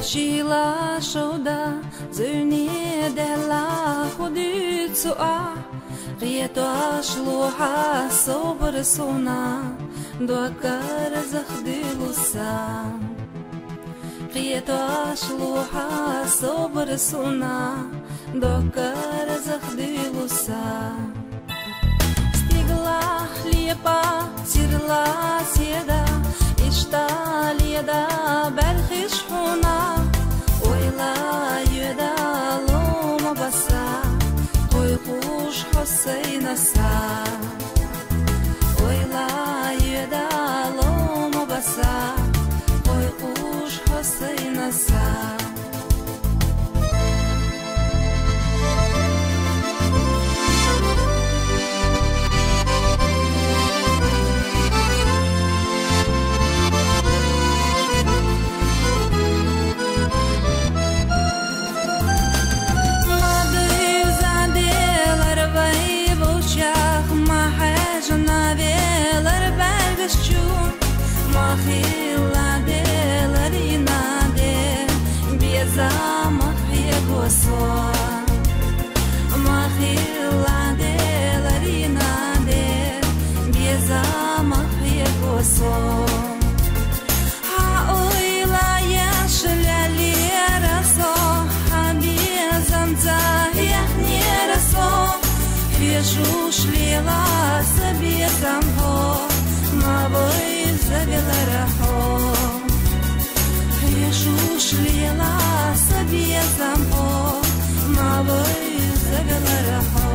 Shila shoda zuni della khuditsua rieto shluha sobr suna dokar zakhdilusa rieto shluha sobr suna dokar zakhdilusa stigla lipa sirla sieda ishtalida belkhish huna Husaynasa Oyla yeda loma basa Oy kush Husaynasa Mahila de larina de Bieza mahia goso Mahila de larina de Bieza mahia goso Ha oila yashla liraso Ha biezam zahiyah niraso Fiejush lila sabiezam ho Ma voi завела рахо Ешуш лила себе зампо Мавой завела рахо